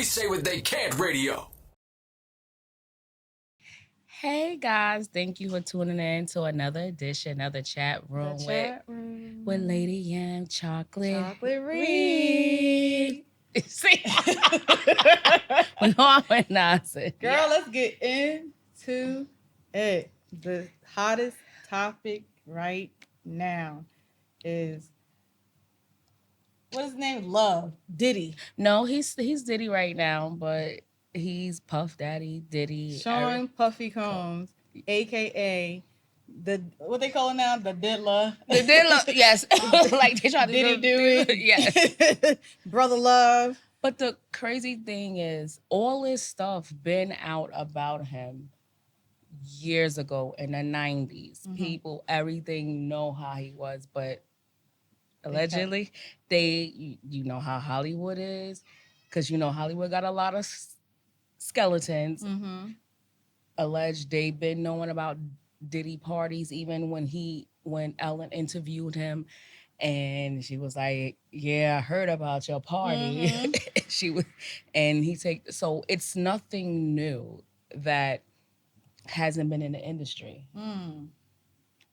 Say What They Can't Radio. Hey guys, thank you for tuning in to another edition, another chat room with Lady M, Choclet'Ri. See, we know I'm nonsense. Girl, let's get into it. The hottest topic right now is what is his name? Love. Diddy. No, he's Diddy right now, but he's Puff Daddy, Diddy. Sean Puffy Combs, aka the what they call it now? The Diddler. The Diddler, yes. Like they tried to Diddy do it. Yes. Brother Love. But the crazy thing is, all this stuff been out about him years ago in the 90s. Mm-hmm. People, everything know how he was, but allegedly, you know how Hollywood is, because you know Hollywood got a lot of skeletons. Mm-hmm. Alleged they've been knowing about Diddy parties, even when Ellen interviewed him, and she was like, "Yeah, I heard about your party." Mm-hmm. So it's nothing new that hasn't been in the industry. And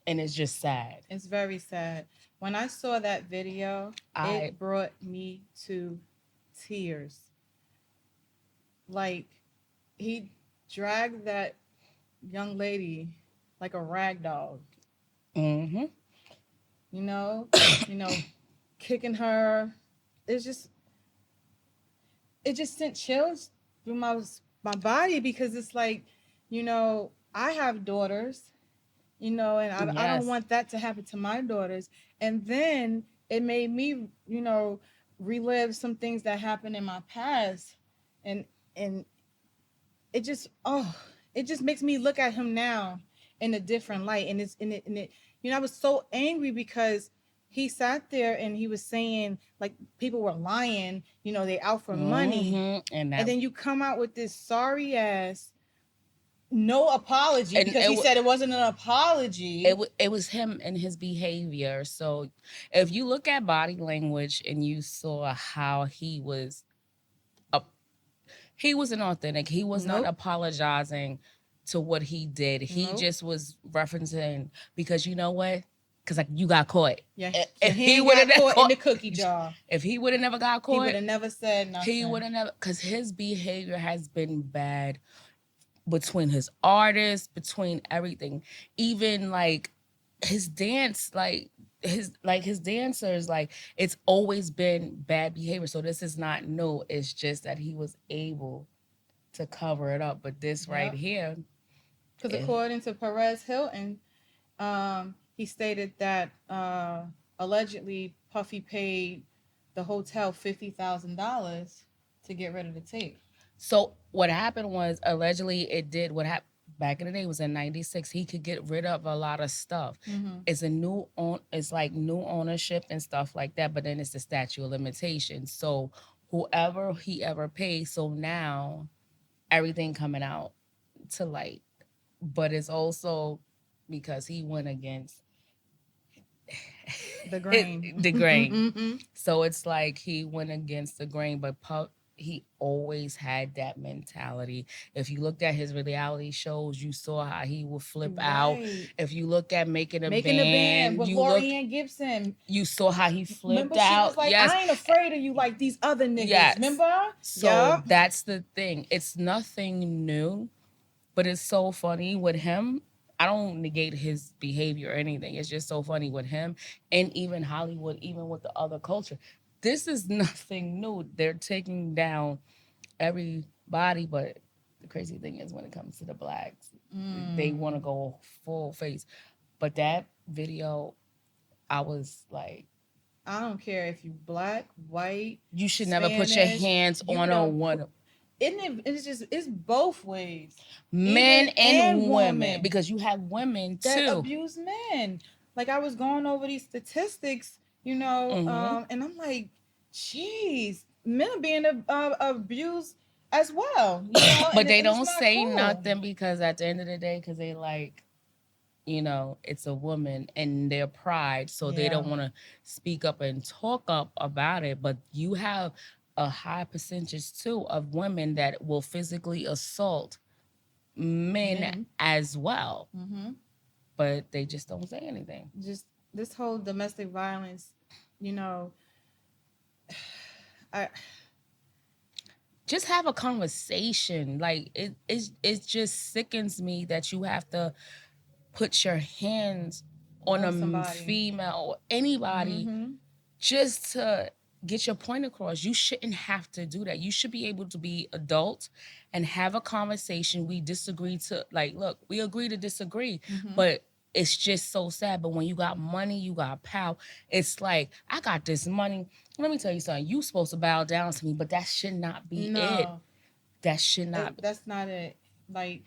it's just sad. It's very sad. When I saw that video, it brought me to tears. Like, he dragged that young lady like a rag doll. Mm-hmm. You know, kicking her. It just sent chills through my body, because it's like, I have daughters. And I don't want that to happen to my daughters. And then it made me, relive some things that happened in my past. And it just makes me look at him now in a different light. And I was so angry because he sat there and he was saying, like, people were lying, they out for money. And then you come out with this sorry ass, no apology, because he said it wasn't an apology. It was him and his behavior. So if you look at body language and you saw how he was inauthentic. He was not apologizing to what he did. He just was referencing, because you know what? Because like, you got caught. Yeah, if he would have caught in the cookie jar. If he would have never got caught, he would have never said nothing. He would have never, because his behavior has been bad. Between his artists, between everything, even like his dance, his dancers, like, it's always been bad behavior. So this is not new. It's just that he was able to cover it up. But this right here, because according to Perez Hilton, he stated that allegedly Puffy paid the hotel $50,000 to get rid of the tape. So what happened was, allegedly, it did what happened back in the day. It was in '96. He could get rid of a lot of stuff. Mm-hmm. It's like new ownership and stuff like that. But then it's the statute of limitations. So whoever he ever paid, so now everything coming out to light. But it's also because he went against the grain. Mm-hmm. So it's like he went against the grain, but he always had that mentality. If you looked at his reality shows, you saw how he would flip out. If you look at Making a Band with Lori Gibson, you saw how he flipped out. She was like, I ain't afraid of you like these other niggas. Yes. Remember? So that's the thing. It's nothing new, but it's so funny with him. I don't negate his behavior or anything. It's just so funny with him, and even Hollywood, even with the other culture. This is nothing new. They're taking down everybody, but the crazy thing is, when it comes to the blacks, they want to go full face. But that video, I was like, I don't care if you black, white, you should Spanish, never put your hands on a one. It's both ways. Men and women. Because you have women too that abuse men. Like, I was going over these statistics, and I'm like, geez, men are being abused as well. But they don't say nothing, because at the end of the day, because they like, it's a woman and their pride, so they don't want to speak up and talk up about it. But you have a high percentage too of women that will physically assault men Men. as well, Mm-hmm. but they just don't say anything. Just this whole domestic violence, you know, I Just have a conversation. Like it just sickens me that you have to put your hands on a on somebody. female or anybody Mm-hmm. just to get your point across. You shouldn't have to do that. You should be able to be adult and have a conversation. We disagree to, like, look, we agree to disagree, Mm-hmm. but it's just so sad. But when you got money, you got power. It's like, I got this money. Let me tell you something. You supposed to bow down to me, but that should not be it. No, That should not be. that's not it. Like,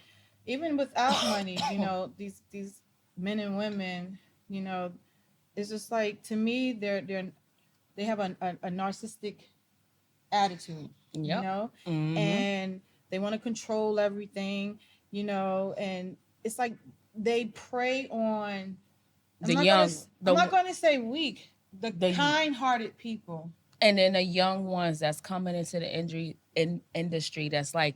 even without money, these men and women, you know, it's just like, to me, they have a narcissistic attitude, Yep. Mm-hmm. and they want to control everything, and it's like they prey on. The young, I'm the not gonna say weak, the the kind-hearted people. and then the young ones that's coming into the industry that's like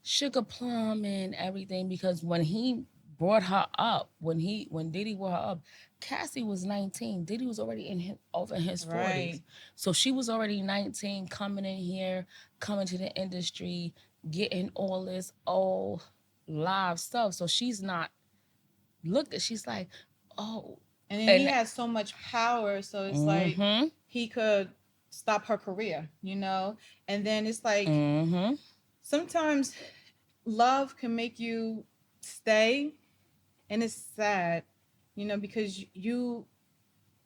sugar plum and everything, because when he brought her up, when Diddy brought her up, Cassie was 19. Diddy was already over in his 40s. Right. So she was already 19, coming in here, coming to the industry, getting all this old live stuff. So she's not she's like, oh, And then he and has so much power, so it's like mm-hmm, he could stop her career, And then it's like, mm-hmm. sometimes love can make you stay, and it's sad, because you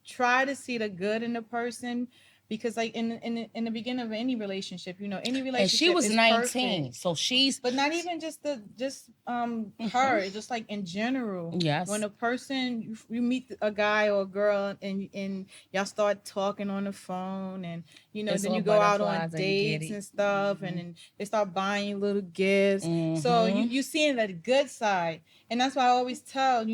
try to see the good in the person, because, like, in the beginning of any relationship, any And she relationship was is 19, perfect. so she's But not even just her. mhm. It's just like in general. When Yes. a person, you meet a guy or a girl, and y'all start talking on the phone, and It's then all you go out on butterflies and you get dates it. and stuff, and Mm-hmm. then they start buying you little gifts. So Mm-hmm. you seeing the good side, and that's why I always tell,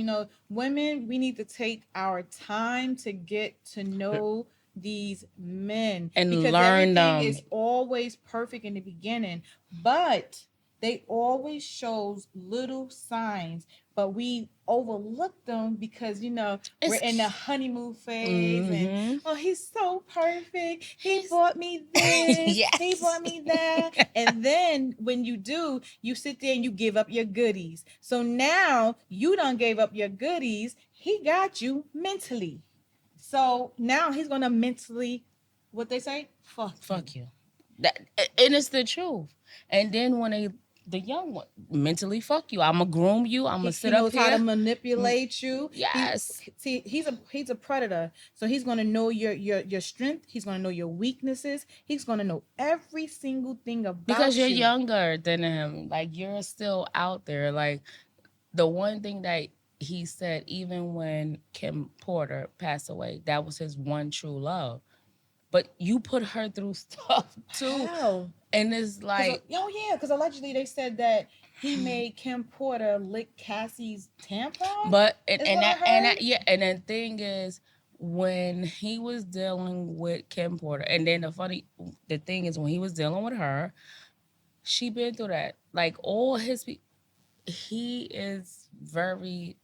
women, we need to take our time to get to know these men, And because learn everything them. is always perfect in the beginning, but they always shows little signs, but we overlook them because, we're It's in the honeymoon phase, and mm-hmm. oh, he's so perfect. He He's bought me this, he yes. bought me that. And then when you do, you sit there and you give up your goodies. So now you done gave up your goodies. He got you mentally. So now he's gonna mentally, what they say, fuck you. Fuck you. That and it's the truth. And then when the young one mentally fuck you. I'ma groom you. I'ma He sit up knows how to here. manipulate you. Yes. He's a predator, so he's gonna know your strength. He's gonna know your weaknesses. He's gonna know every single thing Because about you're you. younger than him. Like you're still out there. Like the one thing that he said, even when Kim Porter passed away, that was his one true love. But you put her through stuff too, How? and it's Because, like, oh yeah, because allegedly they said that he made Kim Porter lick Cassie's tampon. but Is what I heard. yeah, and the thing is, when he was dealing with Kim Porter, and then the thing is, when he was dealing with her, she been through that. Like all he is very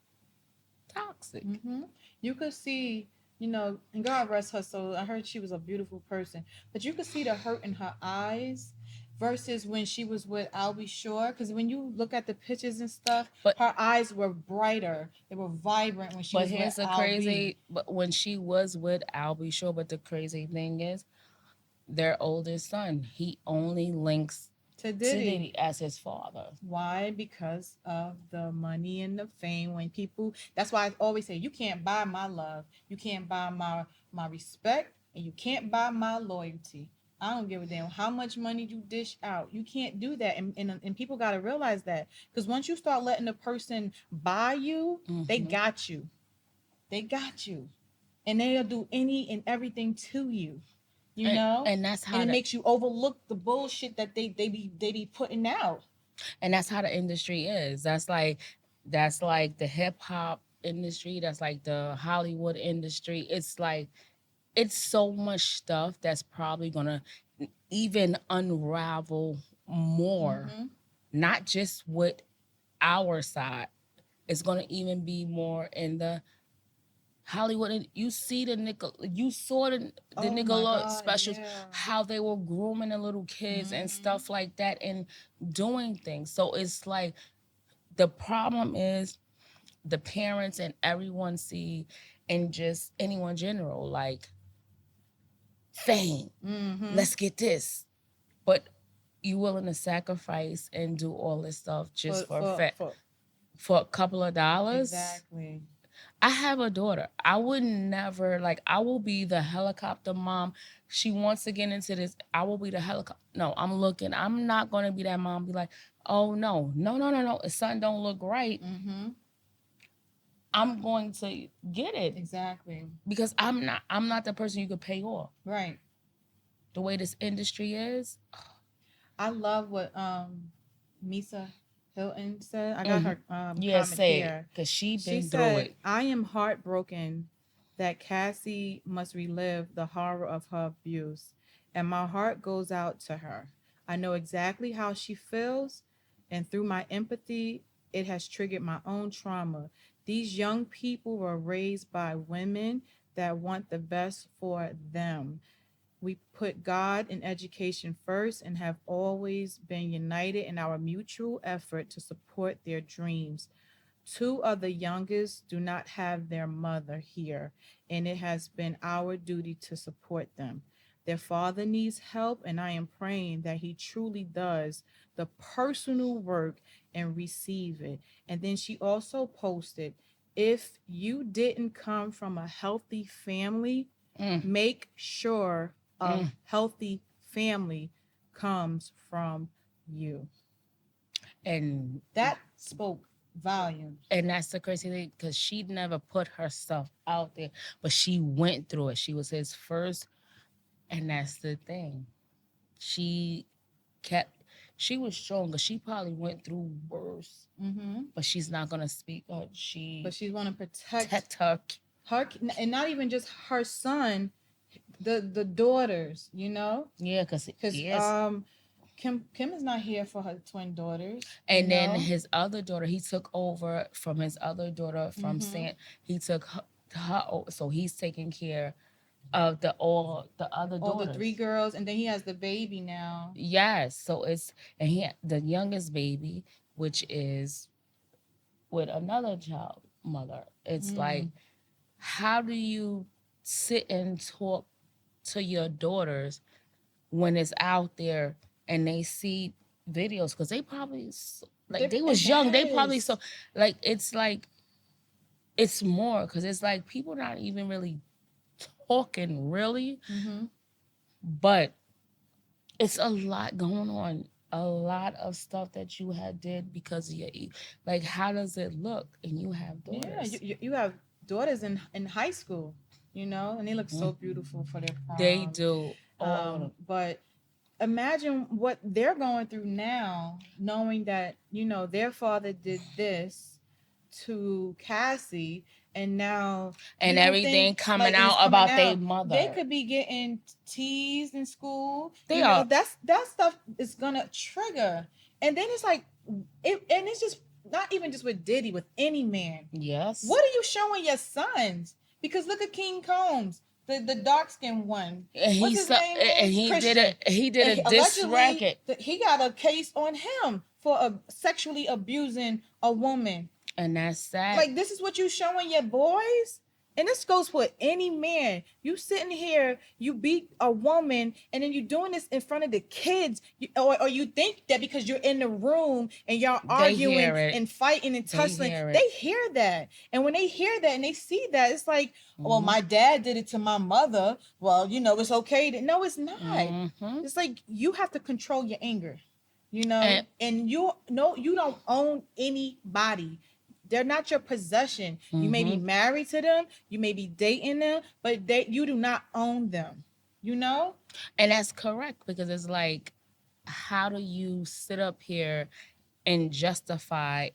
toxic. Mm-hmm. You could see, and God rest her soul. I heard she was a beautiful person, but you could see the hurt in her eyes versus when she was with Albie Shore. Because when you look at the pictures and stuff, But her eyes were brighter. They were vibrant when she was with here's the Albie. crazy. But when she was with, I'll be sure. But the crazy thing is, their oldest son, he only links To to Diddy. Diddy as his father. Why? Because of the money and the fame. When people, that's why I always say, you can't buy my love, you can't buy my respect, and you can't buy my loyalty. I don't give a damn how much money you dish out. You can't do that, and people got to realize that, because once you start letting a person buy you, they Mm-hmm. got you. They got you, and they'll do any and everything to you. And that's And how it makes you overlook the bullshit that they be putting out. the industry is. That's like the hip hop industry. That's like the Hollywood industry. It's like it's so much stuff that's probably gonna even unravel more, not just with our side. It's gonna even be more in the Hollywood. And you see you saw the Oh my Nickelodeon God, specials, yeah. how they were grooming the little kids and stuff like that and doing things. So it's like the problem is the parents and everyone see and just anyone general like fame. Let's get this. But you willing to sacrifice and do all this stuff just for a couple of dollars? Exactly. I have a daughter. I would never like. I will be the helicopter mom. She wants to get into this. I will be the helicopter. No, I'm looking. I'm not gonna be that mom. Be like, oh no, no, no, no, no. If something don't look right, I'm going to get it Exactly. because I'm not. I'm not the person you could pay off. Right. The way this industry is. I love what Misa Hilton said. I got her Yeah, comment say here. because she She been through said, it. I am heartbroken that Cassie must relive the horror of her abuse, and my heart goes out to her. I know exactly how she feels, and through my empathy, it has triggered my own trauma. These young people were raised by women that want the best for them. We put God and education first and have always been united in our mutual effort to support their dreams. Two of the youngest do not have their mother here, and it has been our duty to support them. Their father needs help, and I am praying that he truly does the personal work and receive it. And then she also posted, if you didn't come from a healthy family, make sure a healthy family comes from you. And that spoke volumes. And that's the crazy thing because she never put herself out there, but she went through it. She was his first, and that's the thing. She kept. She was strong, but she probably went through worse. But she's not gonna speak. But she's gonna protect her, and not even just her son, the daughters. Yeah, because Kim is not here for her twin daughters. And then his other daughter, he took over from his other daughter from he took her over, so he's taking care of all the other daughters. All the three girls, and then he has the baby now. Yes, so he the youngest baby, which is with another child mother. It's like, how do you sit and talk to your daughters when it's out there and they see videos? Because they probably they was young. They probably it's like it's more because it's like people not even really talking really, but it's a lot going on. A lot of stuff that you had did because of your like. How does it look? And you have daughters. Yeah, you have daughters in high school, and they look so beautiful for their prom. They do. But imagine what they're going through now, knowing that their father did this to Cassie, and now everything coming out about their mother. They could be getting teased in school. They are. That stuff is gonna trigger, and then it's like, and it's just not even just with Diddy, with any man. Yes. What are you showing your sons? Because look at King Combs, the dark skinned one. And What's his name? And he did a diss record. He got a case on him for sexually abusing a woman. And that's sad. Like, this is what you showing your boys? And this goes for any man. You sitting here, you beat a woman, and then you doing this in front of the kids. Or you think that because you're in the room and y'all arguing and fighting and tussling, they hear that. And when they hear that and they see that, it's like, well, my dad did it to my mother. Well, it's okay. No, it's not. It's like, you have to control your anger, and you don't own anybody. They're not your possession. You may be married to them, you may be dating them, but you do not own them. And that's correct, because it's like, how do you sit up here and justify?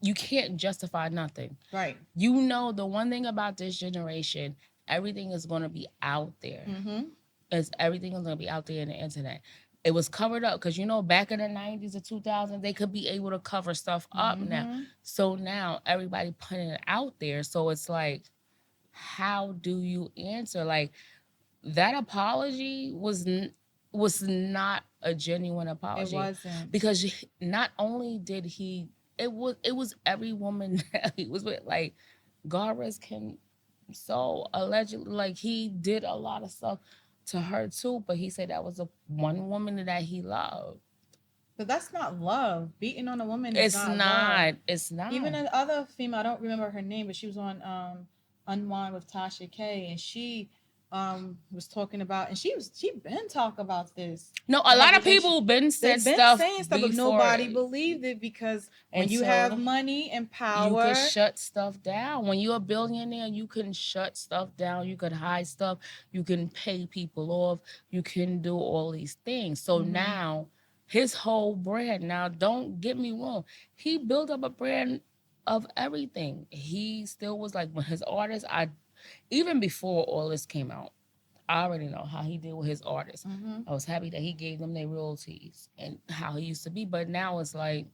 You can't justify nothing. Right. The one thing about this generation, everything is going to be out there. is everything is going to be out there in the internet. It was covered up because, back in the 90s or 2000s, they could be able to cover stuff up now. So now everybody putting it out there. So it's like, how do you answer? Like, that apology was not a genuine apology. It wasn't. Because not only did it was every woman that he was with. Like, God rest him. So allegedly, like, he did a lot of stuff to her too, but he said that was the one woman that he loved. But that's not love. Beating on a woman is It's not not. love. It's not. Even an other female, I don't remember her name, but she was on Unwind with Tasha K, and she was talking about, and she been talk about this. No, a lot of people been said They've been stuff saying stuff, but before. nobody believed it because when you have money and power, you can shut stuff down. When you're a billionaire, you can shut stuff down. You can hide stuff. You can pay people off. You can do all these things. So now his whole brand. Now, don't get me wrong. He built up a brand of everything. He still was like, when his artists, even before all this came out, I already know how he did with his artists. I was happy that he gave them their royalties and how he used to be. But now it's like,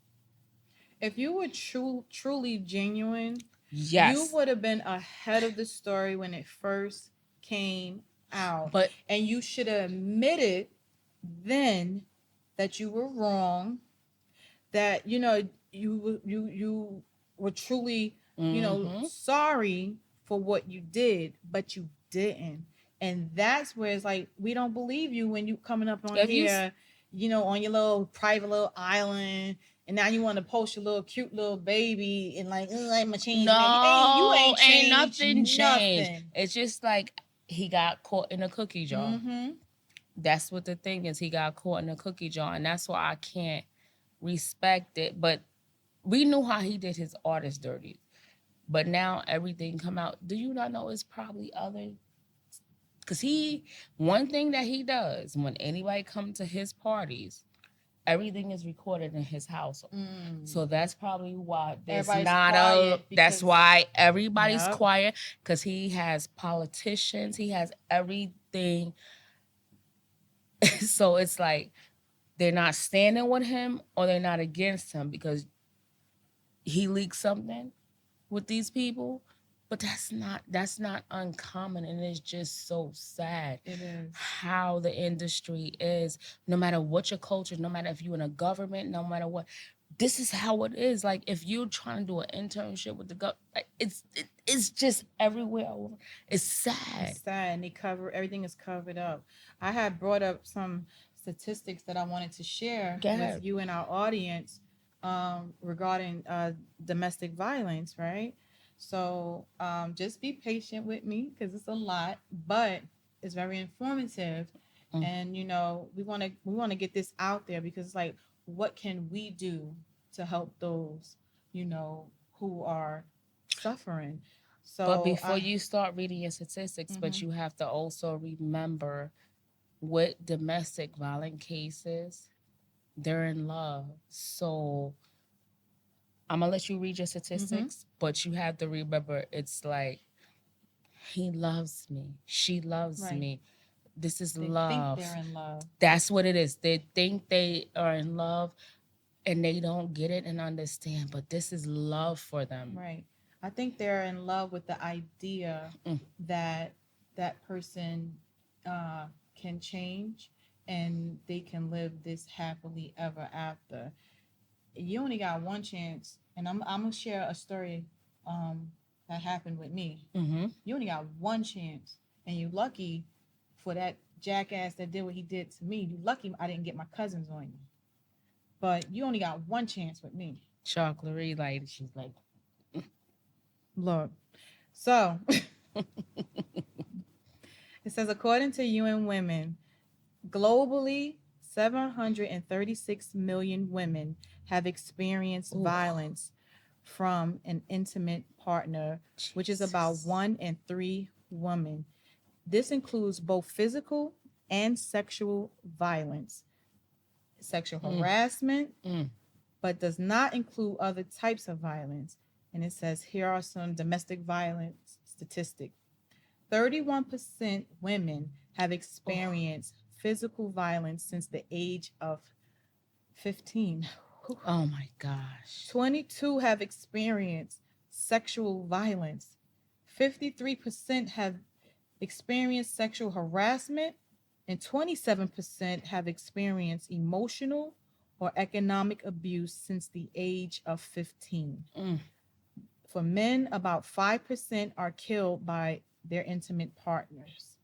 if you were truly genuine, yes, you would have been ahead of the story when it first came out. And you should have admitted then that you were wrong, that you were truly sorry for what you did, but you didn't. And that's where it's like, we don't believe you when you coming up on here, on your little private little island, and now you want to post your little cute little baby and like, I'm a change. No, you ain't changed, nothing changed. It's just like he got caught in a cookie jar. That's what the thing is. He got caught in a cookie jar, and that's why I can't respect it. But we knew how he did his artist dirty. But now everything come out. Do you not know it's probably other? Because one thing that he does when anybody come to his parties, everything is recorded in his house. So that's probably why there's that's why everybody's quiet, because he has politicians, he has everything. So it's like they're not standing with him or they're not against him because he leaked something with these people. But that's not uncommon, and it's just so sad. It is how the industry is. No matter what your culture, no matter if you're in a government, no matter what, this is how it is. Like, if you're trying to do an internship with the government, it's just everywhere. It's sad. It's sad, and everything is covered up. I had brought up some statistics that I wanted to share with you and our audience regarding domestic violence, right? So just be patient with me because it's a lot, but it's very informative. And we want to get this out there because it's like, what can we do to help those who are suffering? So, but before you start reading your statistics, but you have to also remember, with domestic violence cases, they're in love. So I'm gonna let you read your statistics, but you have to remember, it's like, he loves me, she loves me. This is love. They think they're in love. That's what it is. They think they are in love, and they don't get it and understand. But this is love for them. Right. I think they're in love with the idea that that person can change and they can live this happily ever after. You only got one chance, and I'm gonna share a story that happened with me. You only got one chance, and you're lucky for that jackass that did what he did to me. You lucky I didn't get my cousins on you, but you only got one chance with me. Choclet'Ri, like, she's like, look. So it says, according to UN Women, globally, 736 million women have experienced violence from an intimate partner, which is about 1 in 3 women. This includes both physical and sexual violence, sexual harassment, but does not include other types of violence. And it says, here are some domestic violence statistics. 31% women have experienced physical violence since the age of 15. Oh my gosh. 22 have experienced sexual violence. 53% have experienced sexual harassment, and 27% have experienced emotional or economic abuse since the age of 15. For men, about 5% are killed by their intimate partners.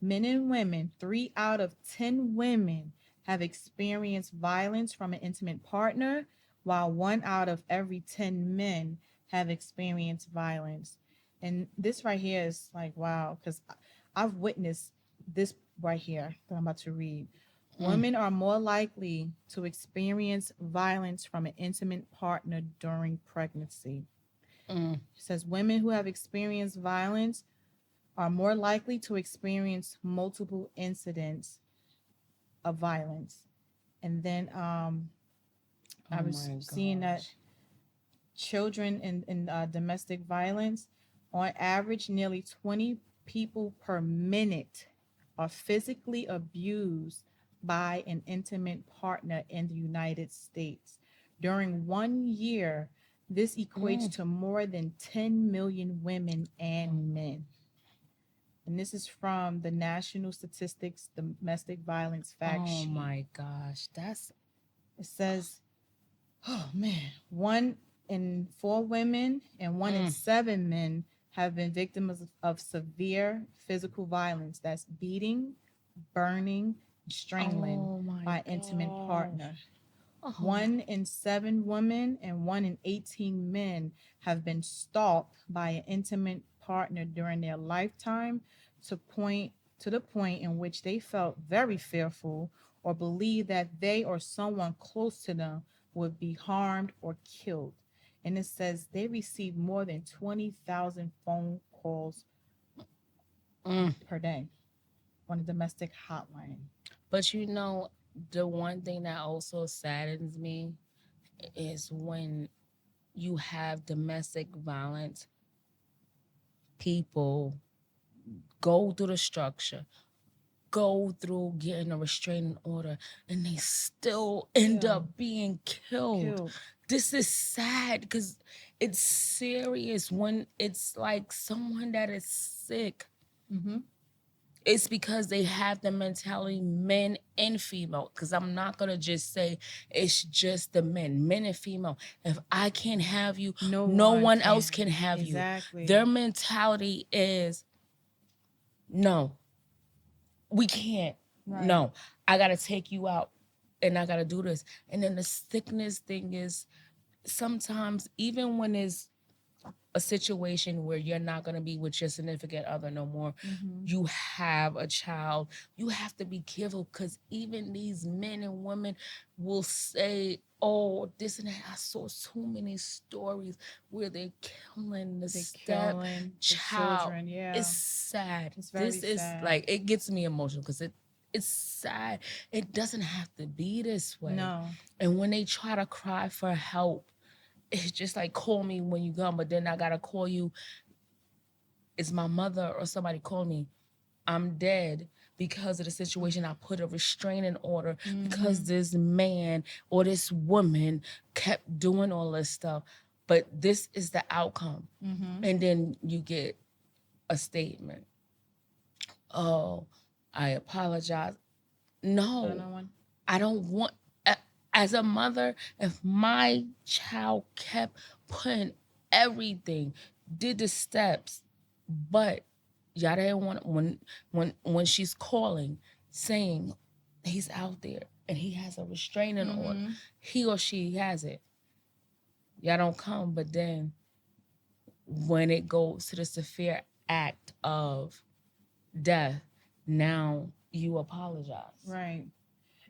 Men and women, 3 out of 10 women have experienced violence from an intimate partner, while 1 out of every 10 men have experienced violence. And this right here is like, wow, because I've witnessed this right here that I'm about to read. Women are more likely to experience violence from an intimate partner during pregnancy. It says women who have experienced violence are more likely to experience multiple incidents of violence. And then I was seeing that children in domestic violence, on average, nearly 20 people per minute are physically abused by an intimate partner in the United States. During 1 year, this equates to more than 10 million women and men. And this is from the National Statistics Domestic Violence Fact Sheet. Oh my gosh. It says, oh man, 1 in 4 women and 1 in 7 men have been victims of severe physical violence. That's beating, burning, strangling by an intimate partner. 1 in 7 women and 1 in 18 men have been stalked by an intimate partner during their lifetime to the point in which they felt very fearful or believed that they or someone close to them would be harmed or killed. And it says they received more than 20,000 phone calls per day on a domestic hotline. But you know, the one thing that also saddens me is when you have domestic violence, people go through the structure, go through getting a restraining order, and they still end up being killed. This is sad because it's serious when it's like someone that is sick. It's because they have the mentality, men and female, because I'm not going to just say it's just the men and female. If I can't have you, no one else can have you. Their mentality is, no, we can't. Right. No, I got to take you out and I got to do this. And then the sickness thing is sometimes even when it's a situation where you're not going to be with your significant other no more, you have a child, you have to be careful because even these men and women will say, oh, this and that. I saw so many stories where they're killing the stepchild. It's sad. It's very sad. Is like, it gets me emotional because it's sad. It doesn't have to be this way. No. And when they try to cry for help, it's just like, call me when you come, but then I gotta call you. It's my mother or somebody call me. I'm dead because of the situation. I put a restraining order because this man or this woman kept doing all this stuff. But this is the outcome. And then you get a statement. Oh, I apologize. No, I don't want... As a mother, if my child kept putting everything, did the steps, but y'all didn't want when she's calling, saying he's out there and he has a restraining order, he or she has it. Y'all don't come, but then when it goes to the severe act of death, now you apologize. Right.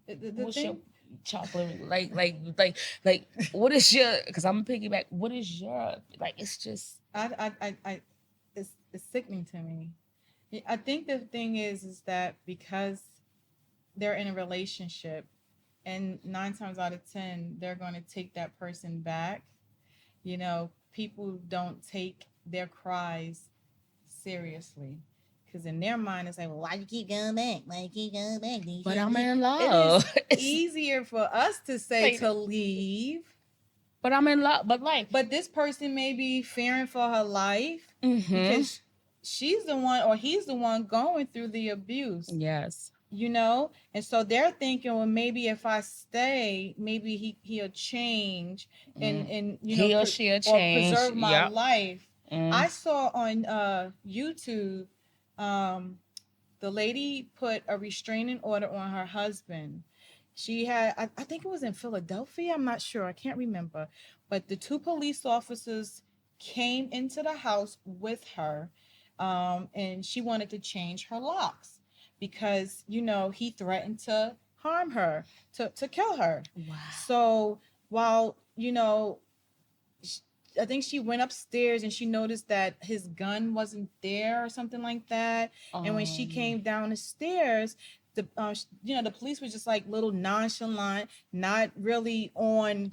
What's your chocolate like what is your, because I'm gonna piggyback, what is your, like, it's just it's sickening to me. I think the thing is that because they're in a relationship and 9 times out of 10 they're going to take that person back, people don't take their cries seriously Because in their mind, it's like, well, why you keep going back? Why you keep going back? But I'm in love. It is easier for us to say to leave. But I'm in love. But this person may be fearing for her life because she's the one or he's the one going through the abuse. Yes. You know, and so they're thinking, well, maybe if I stay, maybe he'll change and you know, he or she'll change or preserve my life. Mm. I saw on YouTube, the lady put a restraining order on her husband. She had, I think it was in Philadelphia. I'm not sure. I can't remember. But the 2 police officers came into the house with her, and she wanted to change her locks because, you know, he threatened to harm her, to kill her. Wow. So while, you know, I think she went upstairs and she noticed that his gun wasn't there or something like that. And when she came down the stairs, the you know, the police was just like little nonchalant, not really on.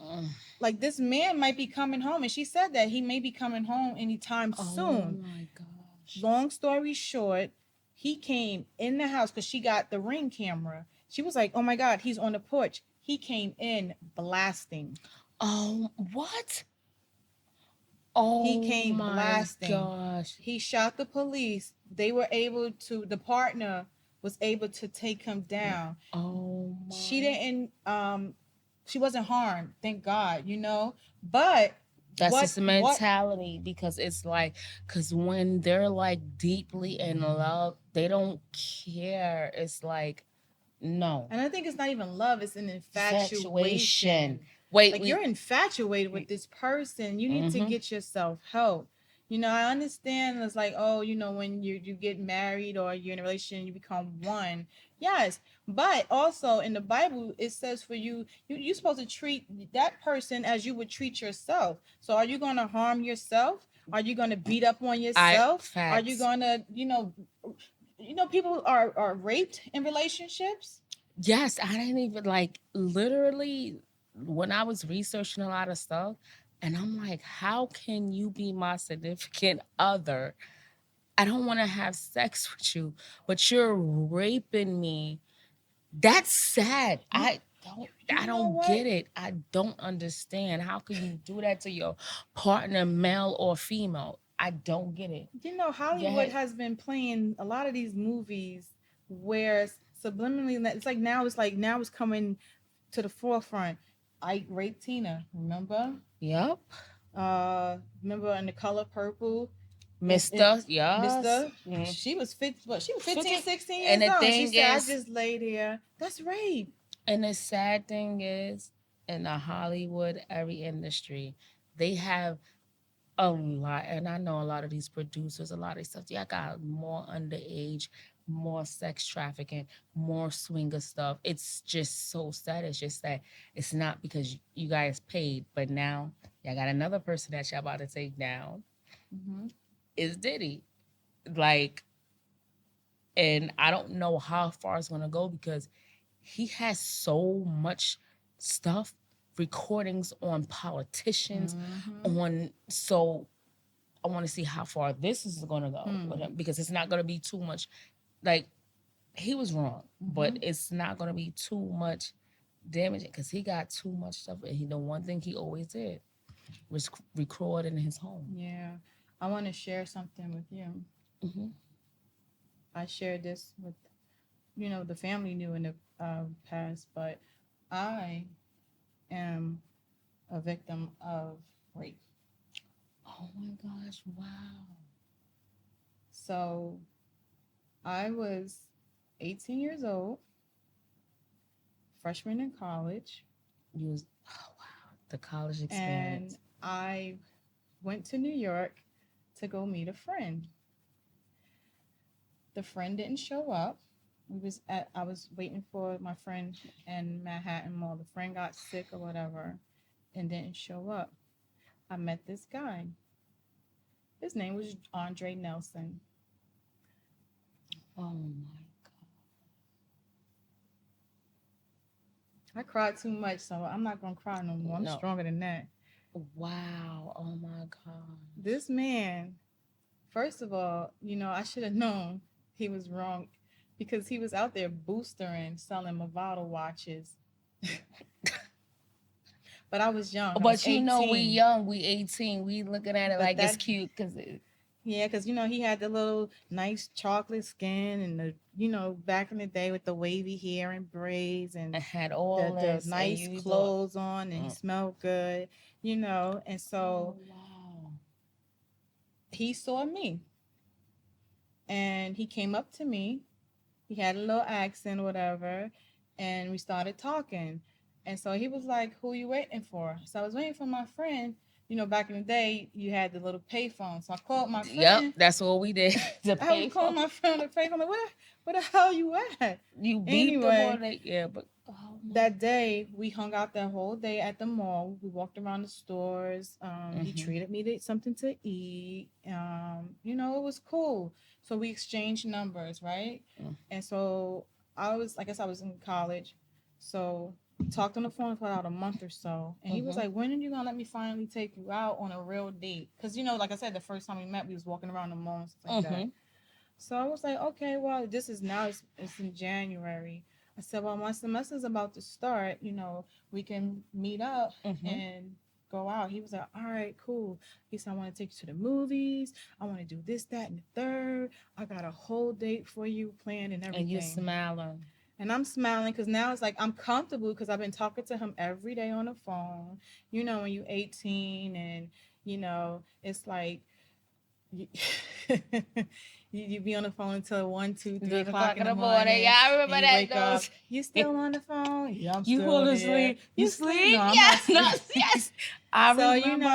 Like, this man might be coming home, and she said that he may be coming home anytime soon. Oh my gosh! Long story short, he came in the house because she got the Ring camera. She was like, "Oh my God, he's on the porch." He came in blasting. Oh, what? Oh, he came blasting. Gosh. He shot the police. They were able to, the partner was able to take him down. Oh my. She didn't she wasn't harmed, thank God, you know. But that's just the mentality, because it's like, because when they're like deeply in love, they don't care. It's like, no. And I think it's not even love, it's an infatuation. Wait, like you're infatuated with this person. You need to get yourself help. You know, I understand it's like, oh, you know, when you get married or you're in a relationship, you become one. Yes. But also in the Bible, it says for you're supposed to treat that person as you would treat yourself. So are you going to harm yourself? Are you going to beat up on yourself? Are you going to, you know, people are raped in relationships? Yes, I didn't even like, literally when I was researching a lot of stuff, and I'm like, how can you be my significant other? I don't want to have sex with you, but you're raping me. That's sad. I don't get it. I don't understand. How can you do that to your partner, male or female? I don't get it. You know, Hollywood has been playing a lot of these movies where subliminally, it's like now it's coming to the forefront. Ike raped Tina, remember? Yep. Remember in The Color Purple? Mister, yes. Mister, she was 15, 16 years old. She said, I just laid here. That's rape. And the sad thing is, in the Hollywood every industry, they have a lot, and I know a lot of these producers, a lot of stuff. Yeah, I got more underage, more sex trafficking, more swinger stuff. It's just so sad. It's just that it's not because you guys paid, but now y'all got another person that y'all about to take down. Is Diddy. Like, and I don't know how far it's gonna go because he has so much stuff, recordings on politicians, on, so I want to see how far this is gonna go with him, because it's not gonna be too much. Like, he was wrong, but it's not gonna be too much damaging because he got too much stuff. And the one thing he always did was record in his home. Yeah. I want to share something with you. I shared this with, you know, the family knew in the past, but I am a victim of rape. Oh my gosh, wow. So I was 18 years old, freshman in college. You was, oh wow, the college experience. And I went to New York to go meet a friend. The friend didn't show up. I was waiting for my friend in Manhattan Mall. The friend got sick or whatever and didn't show up. I met this guy. His name was Andre Nelson. Oh my God. I cried too much, so I'm not gonna cry no more. I'm stronger than that. Wow. Oh my God. This man, first of all, you know, I should have known he was wrong because he was out there boostering, selling Movado watches. But I was young. I was But you know, we 18. young, we 18. We looking at it But like it's that, cute because yeah, because, he had the little nice chocolate skin and back in the day with the wavy hair and braids and it had all the this. nice And you thought, clothes on and he smelled good, and so oh, wow. he saw me and he came up to me. He had a little accent or whatever, and we started talking. And so he was like, "Who you waiting for?" So I was waiting for my friend. Back in the day, you had the little payphone. So I called my Yep, friend. that's what we did. The I was payphone. calling my friend on the payphone. Like, where the hell you at? You beat them Anyway, on it, yeah, but oh that day we hung out that whole day at the mall. We walked around the stores. He treated me to something to eat. It was cool. So we exchanged numbers, right? And so I guess I was in college. So we talked on the phone for about a month or so. And he was like, "When are you gonna let me finally take you out on a real date?" Because like I said, the first time we met, we was walking around the mall and stuff like that. So I was like, "Okay, well, this is now it's in January." I said, "Well, my semester's about to start. We can meet up and go out." He was like, "All right, cool." He said, "I want to take you to the movies. I want to do this, that, and the third. I got a whole date for you planned and everything." And you smiling. And I'm smiling because now it's like I'm comfortable because I've been talking to him every day on the phone. When you're 18 and, it's like you, you be on the phone until 1, 2, 3 o'clock in the morning. Yeah, I remember and that. wake up. You still on the phone? Yeah, I'm You still fall here. asleep. You sleep? No, I'm Yes, not no, asleep. yes. I So remember.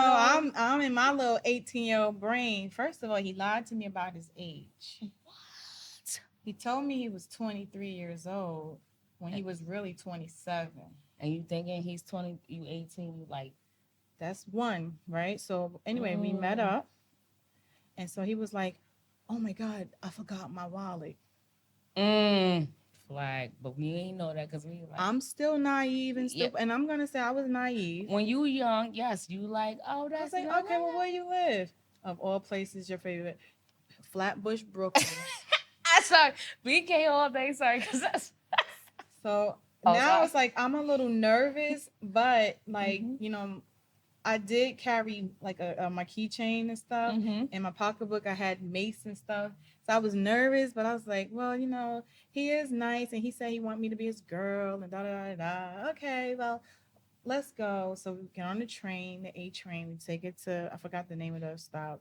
I'm in my little 18-year-old brain. First of all, he lied to me about his age. What? He told me he was 23 years old when he was really 27. And you thinking he's 20, you 18, you like. That's one, right? So anyway, we met up. And so he was like, "Oh my God, I forgot my wallet." Flag. But we ain't know that because we like. I'm still naive and still, and I'm going to say I was naive. When you young, yes, you like, oh, I was that's like, "Okay, well, where you live?" Of all places, your favorite? Flatbush, Brooklyn. I sorry. BK all day, sorry, because that's. So now it's like I'm a little nervous, but like, I did carry like my keychain and stuff. In my pocketbook, I had mace and stuff. So I was nervous, but I was like, well, he is nice, and he said he want me to be his girl, and da da da da. Okay, well, let's go. So we get on the train, the A train. We take it to, I forgot the name of the stop.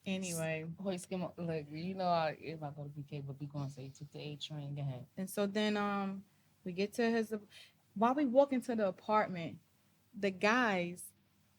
Anyway. Look, if I go to BK, but we gonna say you took the A train. Go ahead. And so then we get to while we walk into the apartment, the guys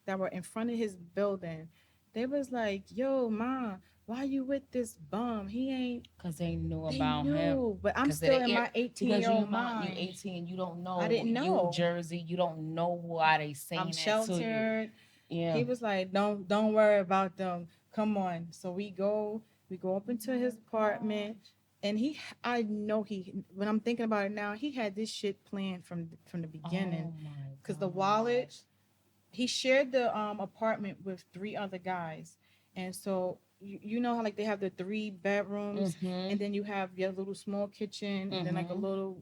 that were in front of his building, they was like, "Yo, Ma, why you with this bum? He ain't." Because they knew about him. But I'm still in my 18-year-old mind. You're 18, you don't know. I didn't know. You Jersey, you don't know why they saying I'm that sheltered. to you. Yeah. He was like, "Don't worry about them. Come on." So we go up into his apartment. And I know when I'm thinking about it now, he had this shit planned from the beginning. Because the wallet, he shared the apartment with 3 other guys. And so, you know how like they have the 3 bedrooms, and then you have your little small kitchen, and then like a little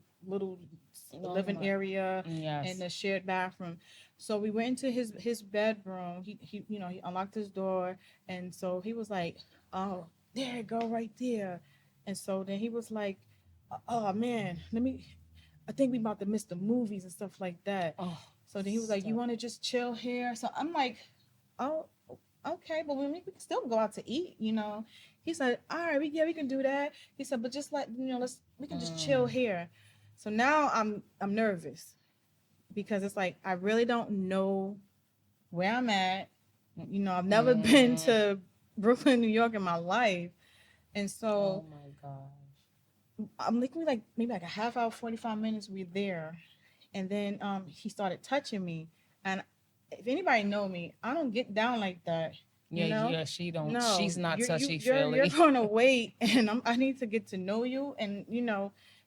living area, and the shared bathroom. So we went into his bedroom. He unlocked his door, and so he was like, "Oh, there you go, right there." And so then he was like, "Oh man, I think we about to miss the movies and stuff like that." Oh, so then he was like, "You want to just chill here?" So I'm like, "Oh, okay, but we can still go out to eat, He said, "All right, we can do that." He said, "But just we can just chill here." So now I'm nervous because it's like I really don't know where I'm at. I've never been to Brooklyn, New York in my life. And so, oh my gosh, I'm looking like maybe like a half hour, 45 minutes. We're there, and then he started touching me. And if anybody know me, I don't get down like that. Yeah, she don't. No, she's not touchy feely. You're gonna wait, and I need to get to know you, and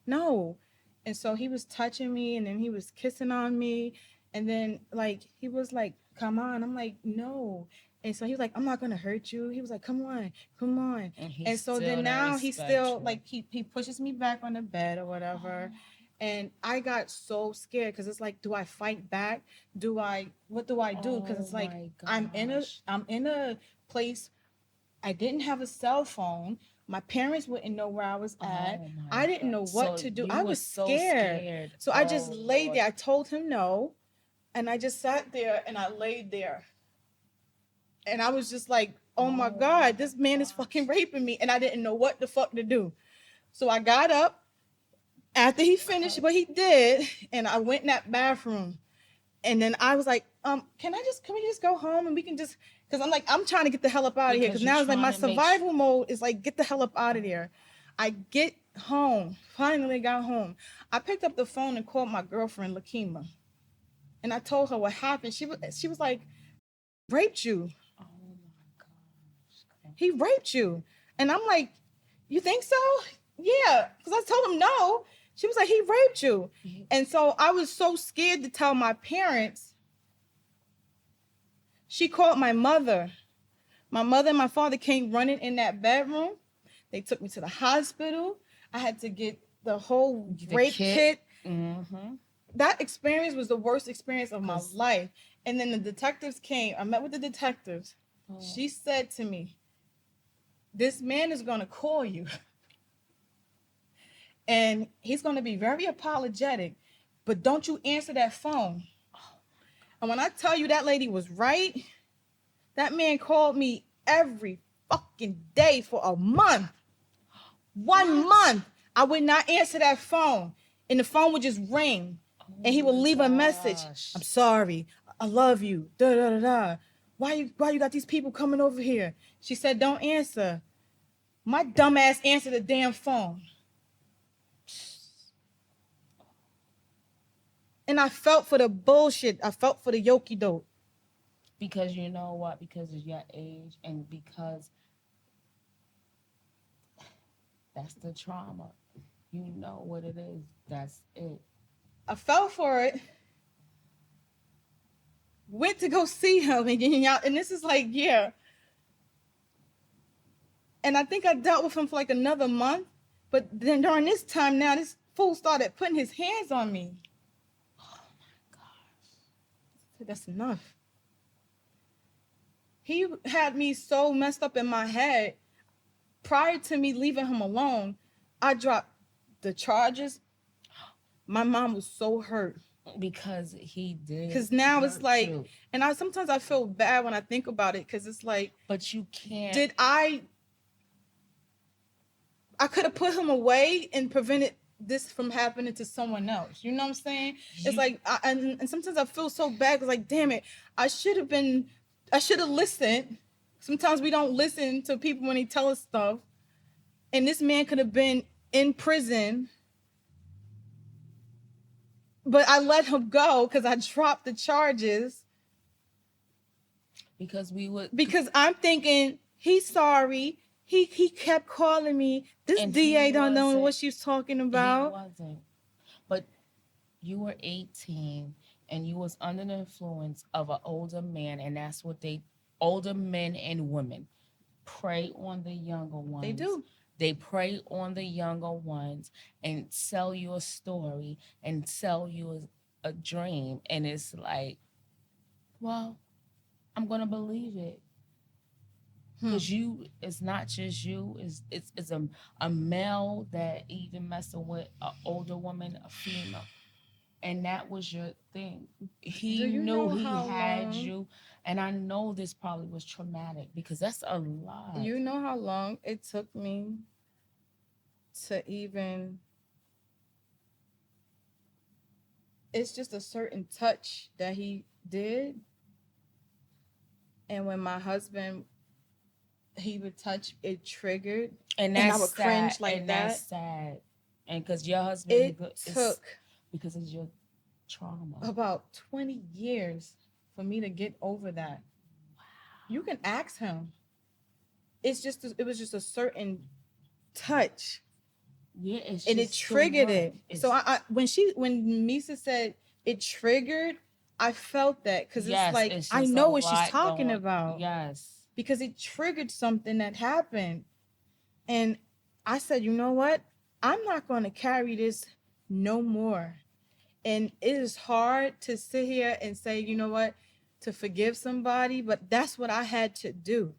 no. And so he was touching me, and then he was kissing on me, and then like he was like, "Come on," I'm like, "No." And so he was like, I'm not gonna hurt you. He was like, come on, come on. And so then still now don't he respect still you. like he pushes me back on the bed or whatever. And I got so scared because it's like, do I fight back? What do I do? Because it's like my I'm gosh. in a place. I didn't have a cell phone. My parents wouldn't know where I was at. Oh my I didn't God. know what So to do. you I was was so scared. So I just Oh, laid Lord. there. I told him no. And I just sat there and I laid there. And I was just like, oh my God, this man is fucking raping me. And I didn't know what the fuck to do. So I got up after he finished what he did and I went in that bathroom. And then I was like, can we just go home and we can just, because I'm trying to get the hell up out of here. Because Because now you're it's like my trying to make survival mode is like, get the hell up out of there. I get home, finally got home. I picked up the phone and called my girlfriend, Lakima. And I told her what happened. She was like, raped you. Oh my gosh. He raped you. And I'm like, you think so? Yeah. Because I told him no. She was like, he raped you. And so I was so scared to tell my parents. She called my mother. My mother and my father came running in that bedroom. They took me to the hospital. I had to get the whole rape kit. Mm-hmm. That experience was the worst experience of my life. And then the detectives came. I met with the detectives. Oh. She said to me, this man is going to call you. And he's going to be very apologetic. But don't you answer that phone. And when I tell you that lady was right, that man called me every fucking day for a month. 1 month. I would not answer that phone. And the phone would just ring. And he would leave a message. I'm sorry. I love you. Da da da da. Why you got these people coming over here? She said, don't answer. My dumb ass answered the damn phone. And I felt for the bullshit. I felt for the yoki dope. Because you know what? Because of your age and because that's the trauma. You know what it is. That's it. I fell for it. Went to go see him. And this is like, yeah. And I think I dealt with him for like another month. But then during this time now, this fool started putting his hands on me. Oh my gosh. That's enough. He had me so messed up in my head. Prior to me leaving him alone, I dropped the charges. My mom was so hurt. Because he did. Because now it's like, and sometimes I feel bad when I think about it, because it's like, but you can't. Did I could have put him away and prevented this from happening to someone else. You know what I'm saying? It's like, and sometimes I feel so bad. It's like, damn it, I should have listened. Sometimes we don't listen to people when they tell us stuff. And this man could have been in prison. But I let him go because I dropped the charges. Because I'm thinking, he's sorry. He kept calling me. This DA don't know what she's talking about. He wasn't. But you were 18 and you was under the influence of an older man, and that's what older men and women prey on the younger ones. They do. They prey on the younger ones and sell you a story and sell you a dream. And it's like, well, I'm going to believe it. Because it's not just you, it's a male that even messing with an older woman, a female. And that was your thing. He knew he had you. And I know this probably was traumatic because that's a lot. You know how long it took me to even... It's just a certain touch that he did. And when my husband... he would touch, it triggered, and I would cringe like and that. That's sad, and because your husband, took because of your trauma about 20 years for me to get over that. Wow. You can ask him. It was just a certain touch. Yeah, and it triggered it. So when Misa said it triggered, I felt that because it's Yes, like it's I just a know what she's lot talking going. about Yes. because it triggered something that happened. And I said, you know what? I'm not going to carry this no more. And it is hard to sit here and say, you know what, to forgive somebody, but that's what I had to do.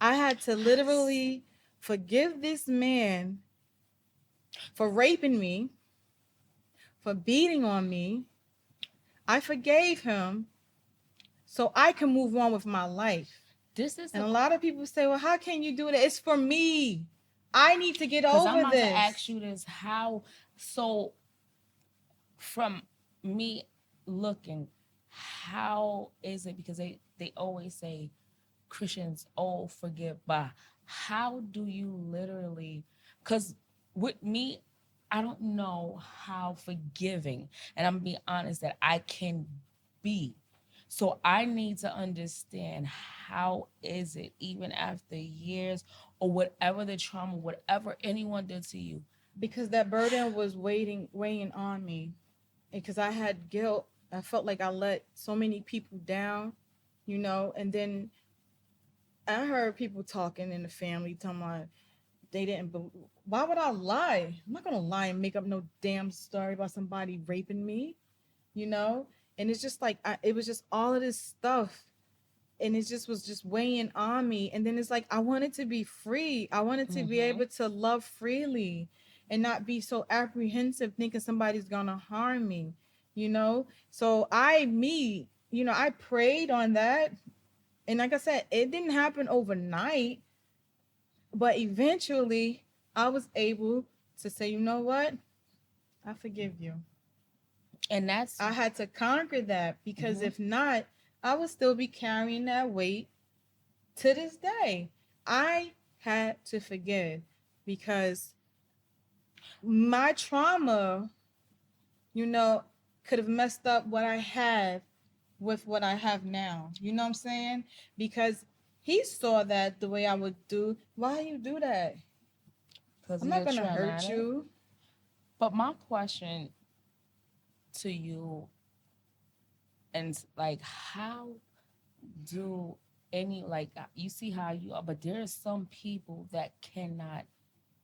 I had to literally forgive this man for raping me, for beating on me. I forgave him so I can move on with my life. This is And a lot of people say, well, how can you do that? It's for me. I need to get over I'm about this. to ask you this. How, so from me looking, how is it? Because they always say Christians, oh, forgive, but how do you literally, because with me, I don't know how forgiving, and I'm gonna be honest, that I can be. So I need to understand, how is it, even after years or whatever the trauma, whatever anyone did to you? Because that burden was weighing on me. Because I had guilt. I felt like I let so many people down, you know, and then I heard people talking in the family talking about they didn't. Why would I lie? I'm not gonna lie and make up no damn story about somebody raping me, you know. And it's just like it was just all of this stuff, and it just was just weighing on me. And then it's like I wanted to be free. I wanted to be able to love freely, and not be so apprehensive thinking somebody's gonna harm me, you know. So I prayed on that, and like I said, it didn't happen overnight, but eventually I was able to say, you know what? I forgive you. And that's, I had to conquer that because if not, I would still be carrying that weight to this day. I had to forgive because my trauma, you know, could have messed up what I had with what I have now. You know what I'm saying? Because he saw that the way I would do. Why you do that? because I'm of not your gonna hurt traumatic. you. But my question to you, and like, how do any, like, you see how you are, but there are some people that cannot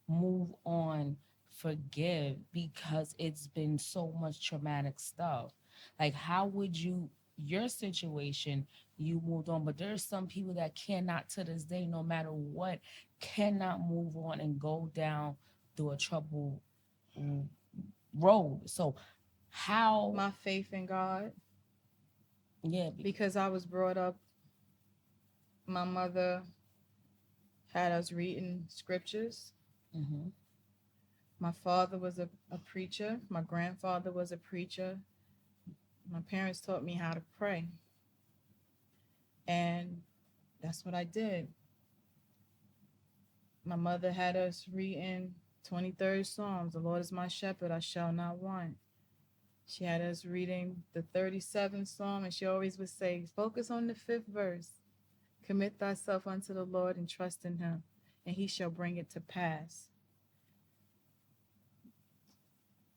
move on, forgive, because it's been so much traumatic stuff. Like, how would you, your situation, you moved on, but there's some people that cannot, to this day, no matter what, cannot move on and go down through a trouble road. So how, My faith in God, yeah, because I was brought up, my mother had us reading scriptures. mm-hmm. My father was a preacher. My grandfather was a preacher. My parents taught me how to pray. And that's what I did. My mother had us reading 23rd Psalms. The Lord is my shepherd, I shall not want. She had us reading the 37th Psalm, and she always would say, focus on the 5th verse. Commit thyself unto the Lord and trust in him, and he shall bring it to pass.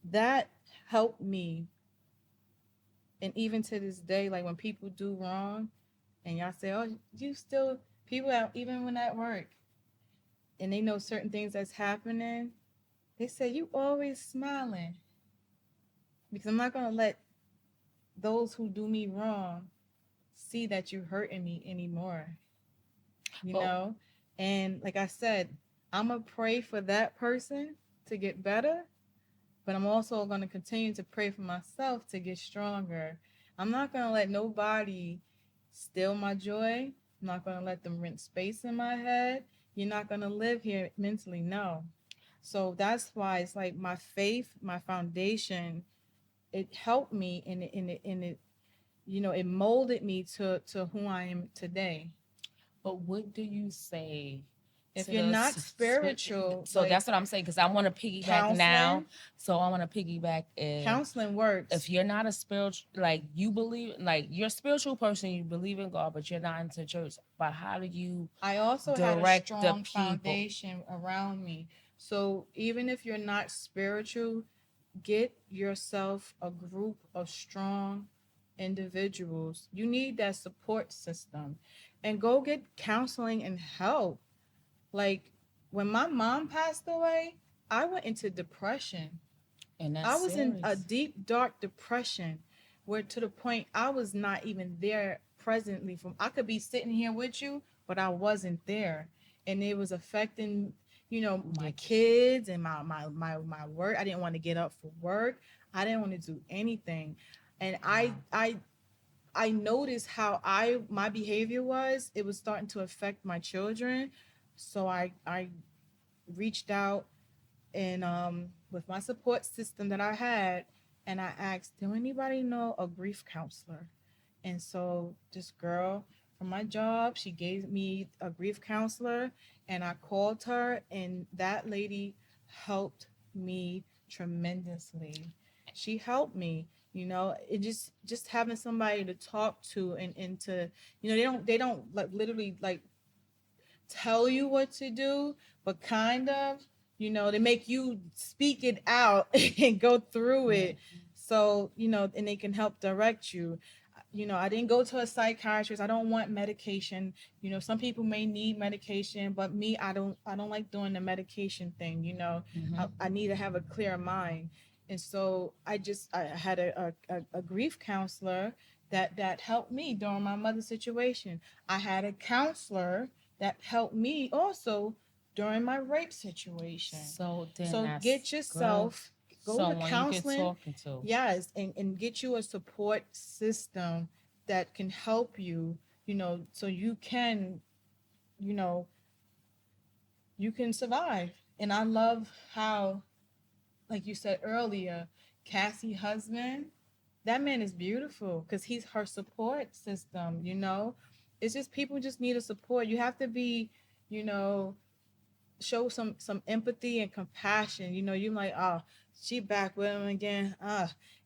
That helped me. And even to this day, like when people do wrong and y'all say, oh, you still, people out, even when at work, and they know certain things that's happening, they say, you always smiling. Because I'm not going to let those who do me wrong see that you're hurting me anymore. You know? And like I said, I'm going to pray for that person to get better, but I'm also going to continue to pray for myself to get stronger. I'm not going to let nobody steal my joy. I'm not going to let them rent space in my head. You're not going to live here mentally, no. So that's why it's like my faith, my foundation, it helped me and it it molded me to who I am today. But what do you say If to you're the not spiritual, so like that's what I'm saying, because I want to piggyback now. So I want to piggyback. Counseling works. If you're not a spiritual, like you believe, like you're a spiritual person, you believe in God, but you're not into church. But how do you? I also had a direct the strong people? foundation around me. So even if you're not spiritual, get yourself a group of strong individuals. You need that support system, and go get counseling and help. Like when my mom passed away, I went into depression. And that's I was in a serious. deep, dark depression where to the point I was not even there presently. From I could be sitting here with you, but I wasn't there. And it was affecting, my Yeah. kids and my work. I didn't want to get up for work. I didn't want to do anything. And I noticed how my behavior was. It was starting to affect my children. So I reached out and with my support system that I had, and I asked, "Do anybody know a grief counselor?" And so this girl from my job, she gave me a grief counselor, and I called her, and that lady helped me tremendously. She helped me. It just having somebody to talk to, and to, they don't like literally like tell you what to do, but kind of, they make you speak it out and go through it. So, and they can help direct you. I didn't go to a psychiatrist. I don't want medication. Some people may need medication, but me, I don't like doing the medication thing. I need to have a clear mind. And so I had a grief counselor that helped me during my mother's situation. I had a counselor that helped me also during my rape situation. So then So that's get yourself, go to someone you can counseling. talking to. Yes, and get you a support system that can help you, so you know, you can survive. And I love how, like you said earlier, Cassie husband, that man is beautiful because he's her support system. It's just people just need a support. You have to be, you know, show some empathy and compassion. You're like, oh, she back with him again.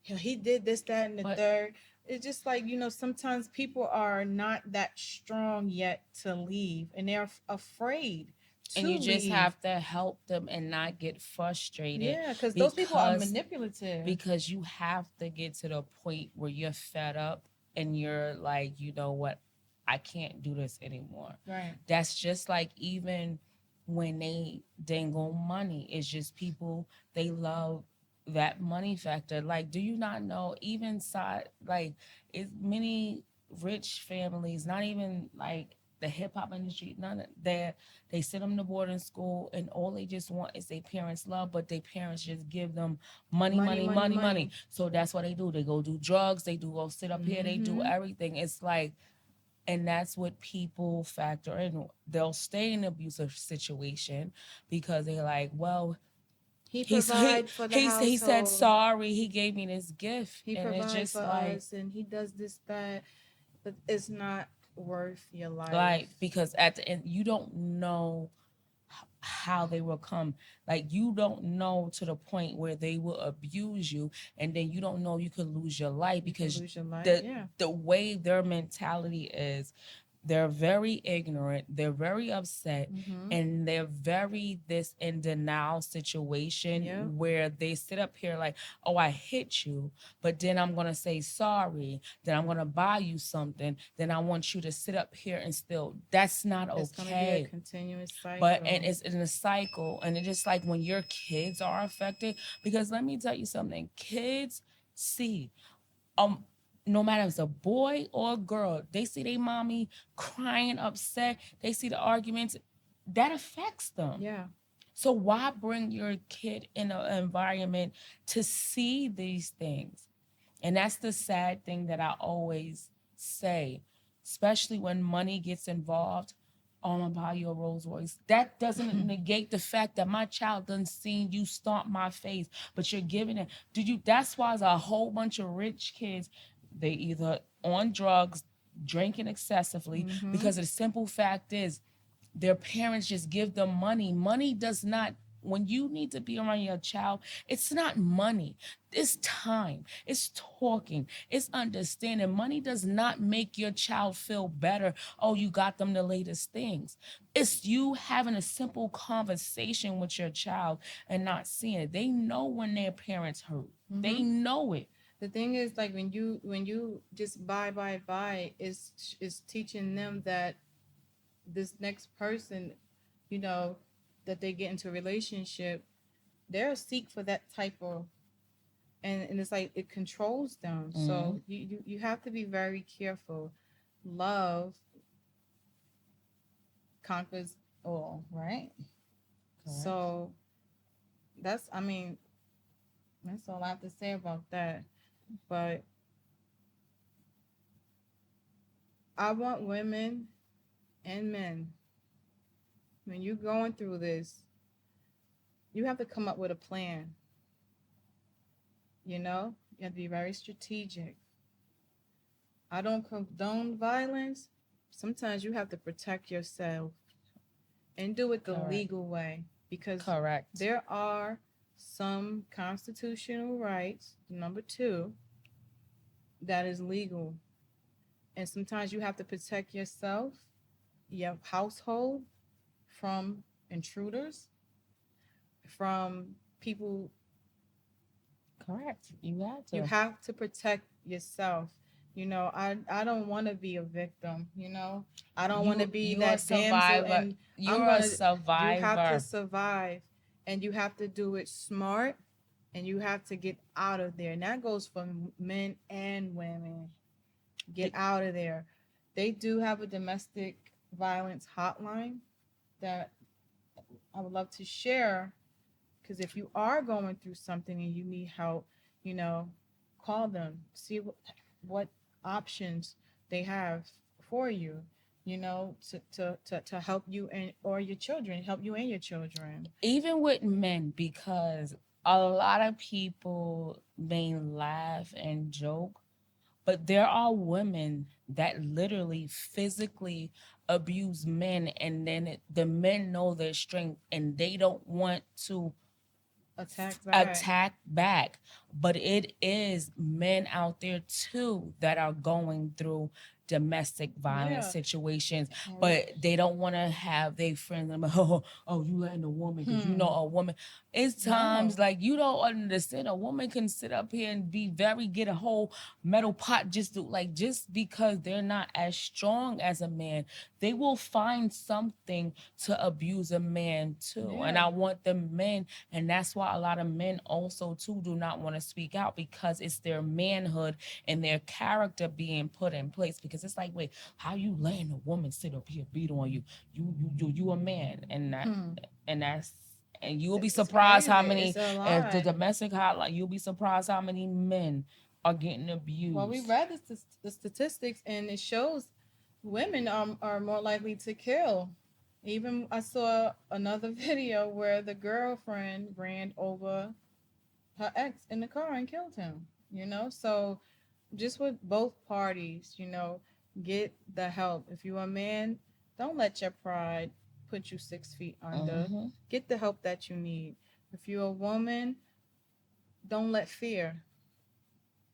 He did this, that, and the third. It's just like, sometimes people are not that strong yet to leave, and they're afraid to and you just leave. have to help them and not get frustrated. Yeah, because those people are manipulative. Because you have to get to the point where you're fed up and you're like, you know what, I can't do this anymore. Right. That's just like even when they dangle money. It's just people, they love that money factor. Like, do you not know, even side, like, it's many rich families, not even like the hip hop industry, none of that, they send them to boarding school and all they just want is their parents' love, but their parents just give them money. So that's what they do. They go do drugs, they do go sit up here, they do everything. It's like, and that's what people factor in. They'll stay in an abusive situation because they're like, well, he provides for the household. He said sorry, he gave me this gift. He and provides it's just for like, us, and he does this, that, but it's not worth your life. like, because at the end, you don't know how they will come. Like, you don't know to the point where they will abuse you, and then you don't know you could lose your life because the way their mentality is, they're very ignorant, they're very upset, and they're very this in denial situation where they sit up here like, oh, I hit you, but then I'm going to say sorry, then I'm going to buy you something, then I want you to sit up here and still, that's not okay. It's going to be a continuous cycle. But, and it's in a cycle, and it's just like when your kids are affected, because let me tell you something, kids see, no matter if it's a boy or a girl, they see their mommy crying, upset, they see the arguments, that affects them. Yeah. So why bring your kid in an environment to see these things? And that's the sad thing that I always say, especially when money gets involved. Oh, I'm gonna buy you a Rolls Royce. That doesn't negate the fact that my child done seen you stomp my face, but you're giving it. That's why there's a whole bunch of rich kids, they either on drugs, drinking excessively, because the simple fact is their parents just give them money. Money does not, when you need to be around your child, it's not money. It's time. It's talking. It's understanding. Money does not make your child feel better. Oh, you got them the latest things. It's you having a simple conversation with your child and not seeing it. They know when their parents hurt. They know it. The thing is, like, when you just buy is teaching them that this next person, you know, that they get into a relationship, they'll seek for that type of, and it's like it controls them. Mm-hmm. So you have to be very careful. Love conquers all, right? Correct. So that's, I mean, that's all I have to say about that. But I want women and men, when you're going through this, you have to come up with a plan. You know, you have to be very strategic. I don't condone violence. Sometimes you have to protect yourself and do it the Correct. legal way, because Correct. there are some constitutional rights, number two, that is legal. And sometimes you have to protect yourself, your household, from intruders, from people. Correct. You got You to. have to protect yourself. You know, I don't want to be a victim, you know. I don't want to be You a that damsel, survivor. and I'm You're going a to, you have to survivor. survive, and you have to do it smart, and you have to get out of there. And that goes for men and women. Get out of there. They do have a domestic violence hotline that I would love to share, because if you are going through something and you need help, you know, call them, see what options they have for you, you know, to help you and or your children, help you and your children. Even with men, because a lot of people may laugh and joke, but there are women that literally physically abuse men, and then the men know their strength and they don't want to Attack back. attack back. But it is men out there too that are going through domestic violence Yeah. situations, but they don't want to have their friends. Oh, you letting a woman, because you know a woman. It's times No. like you don't understand. A woman can sit up here and get a whole metal pot just because they're not as strong as a man. They will find something to abuse a man too. And Yeah. I want the men, and that's why a lot of men also too do not want to speak out, because it's their manhood and their character being put in place. Because it's like, wait, how you letting a woman sit up here beat on you? You a man, and you'll be It's surprised how crazy. many, It's a if the lot. domestic hotline, you'll be surprised how many men are getting abused. Well, we read the statistics, and it shows women are more likely to kill. Even I saw another video where the girlfriend ran over her ex in the car and killed him. You know, so just with both parties, you know, get the help. If you're a man, don't let your pride put you 6 feet under. Mm-hmm. Get the help that you need. If you're a woman, don't let fear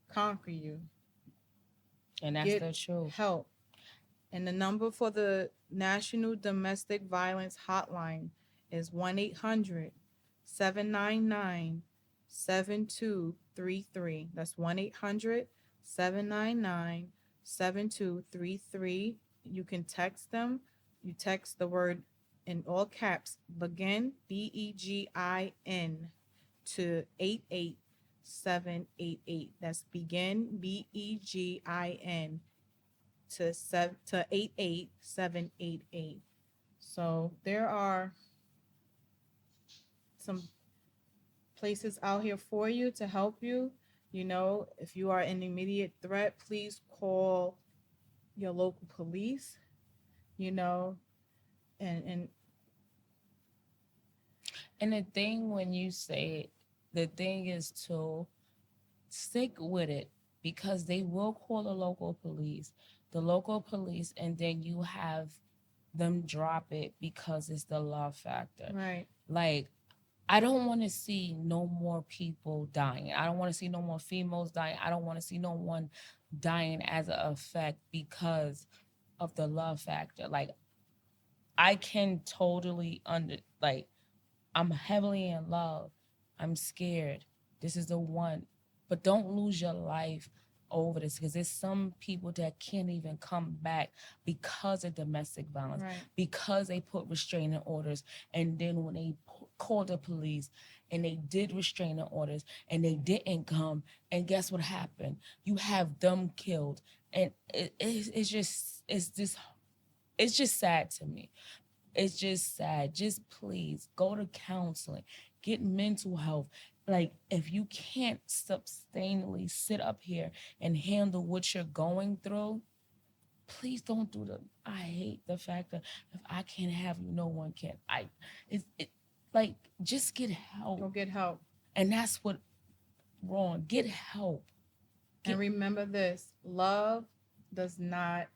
conquer you. And that's Get the truth. help. And the number for the National Domestic Violence Hotline is 1-800-799-7233. That's 1-800-799-7233. You can text them. You text the word in all caps, begin, BEGIN, to 88788. That's begin, BEGIN, to 88788. So there are some places out here for you to help you. You know, if you are an immediate threat, please call your local police, you know, and And the thing when you say it, the thing is to stick with it, because they will call the local police, and then you have them drop it because it's the love factor. right. Like, I don't want to see no more people dying. I don't want to see no more females dying. I don't want to see no one dying as an effect because of the love factor. Like, I can totally I'm heavily in love. I'm scared. This is the one. but don't lose your life over this, because there's some people that can't even come back because of domestic violence, Right. because they put restraining orders, and then when they called the police and they did restraining orders and they didn't come, and guess what happened? You have them killed, and it's just sad to me. It's just sad. Just please go to counseling, get mental health. Like, if you can't sustainably sit up here and handle what you're going through, please don't do the. I hate the fact that if I can't have you, no one can. Like, just get help. Go get help. And that's what wrong. Get help. And remember this: love does not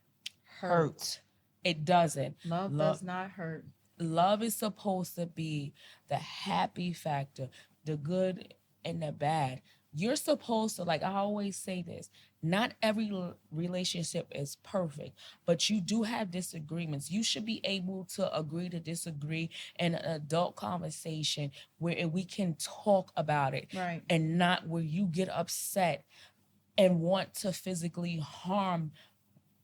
Hurt. It doesn't. Love does not hurt. Love is supposed to be the happy factor, the good and the bad. You're supposed to, like I always say this, not every relationship is perfect, but you do have disagreements. You should be able to agree to disagree in an adult conversation where we can talk about it. Right. And not where you get upset and want to physically harm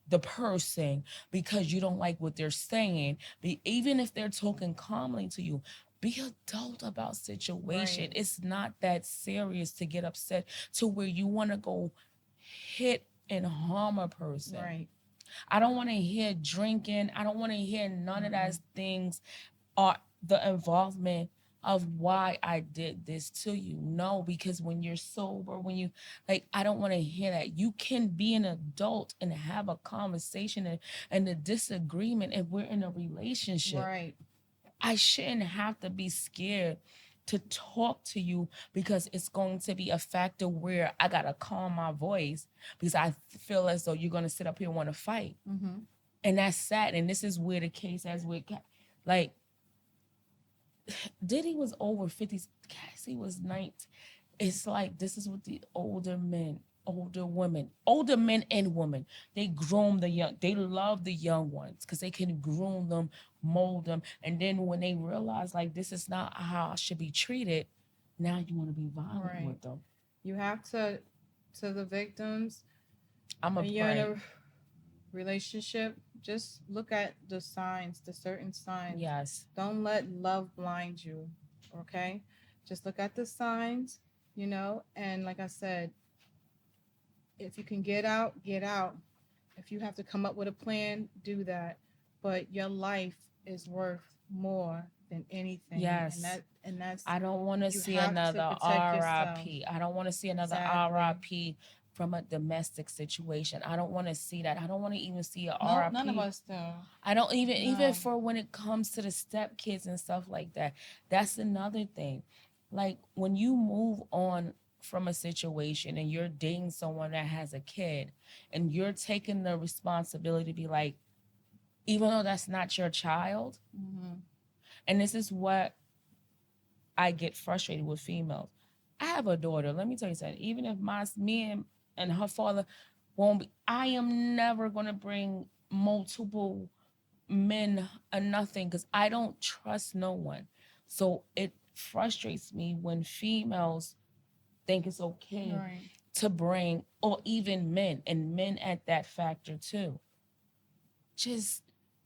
the person because you don't like what they're saying. Even if they're talking calmly to you, be adult about situation. Right. It's not that serious to get upset to where you want to go hit and harm a person. Right. I don't want to hear drinking. I don't want to hear none of those things or the involvement of why I did this to you. No, because when you're sober, I don't want to hear that. You can be an adult and have a conversation and a disagreement if we're in a relationship. Right. I shouldn't have to be scared to talk to you because it's going to be a factor where I got to calm my voice because I feel as though you're going to sit up here and want to fight. Mm-hmm. And that's sad. And this is where the case as with, like, Diddy was over 50. Cassie was 19. It's like, this is what the older men, older women, older men and women, they groom the young. They love the young ones because they can groom them, mold them. And then when they realize, like, this is not how I should be treated, now you want to be violent with them. You have to the victims, I'm a you're in a relationship, just look at the signs, the certain signs. Yes. Don't let love blind you, okay? Just look at the signs, and like I said, if you can get out, get out. If you have to come up with a plan, do that. But your life is worth more than anything. Yes. And that's I don't want to see another RIP. I don't want to see another RIP from a domestic situation. I don't want to see that. I don't want to even see a RIP. None of us do. I don't even for when it comes to the stepkids and stuff like that. That's another thing. Like, when you move on from a situation and you're dating someone that has a kid and you're taking the responsibility to be like, even though that's not your child, and this is what I get frustrated with females. I have a daughter. Let me tell you something. Even if me and her father won't be, I am never going to bring multiple men or nothing because I don't trust no one. So it frustrates me when females think it's okay to bring, or even men, and men at that factor too.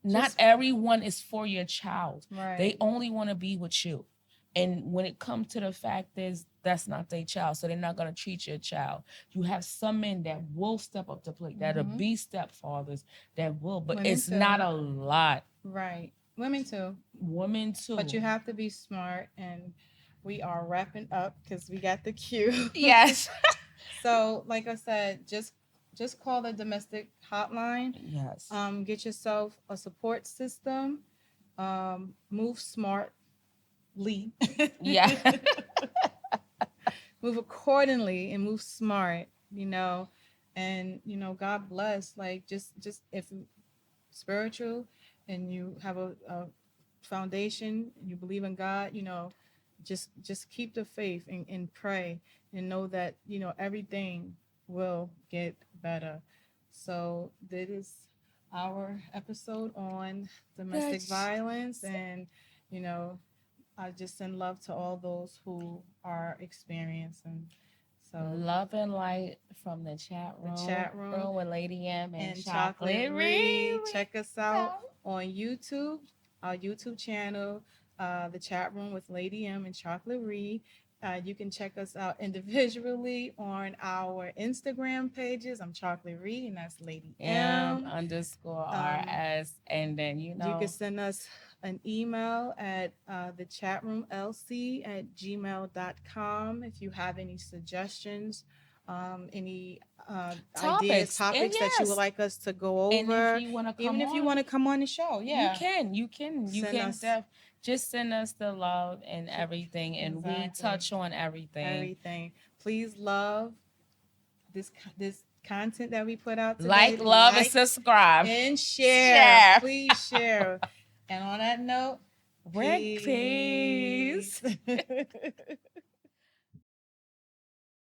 Not everyone is for your child. Right. They only want to be with you. And when it comes to the fact is that's not their child, so they're not going to treat your child. You have some men that will step up to plate, that'll be stepfathers, that will, but women it's too. Not a lot. Right. Women too. Women too. But you have to be smart, and we are wrapping up because we got the cue. Yes. So, like I said, just call the domestic hotline. Yes. Get yourself a support system. Move smartly. Yeah. Move accordingly and move smart, and God bless. Like, just if spiritual and you have a foundation and you believe in God, just keep the faith and pray and know that everything will get better. So that is our episode on domestic violence, and I just send love to all those who are experiencing. So love and light from the chat room with Lady M and Choclet'Ri. Check us out on YouTube, our YouTube channel, the chat room with Lady M and Choclet'Ri. You can check us out individually on our Instagram pages. I'm Choclet'Ri, and that's Lady M_RS. And then, you can send us an email at thechatroomlc@gmail.com if you have any suggestions, any ideas, topics that you would like us to go over. And if you want to come if you want to come on the show, you can just send us the love and everything, and we touch on everything. Please love this content that we put out today. Like, love, and subscribe. And share. Please share. And on that note, peace.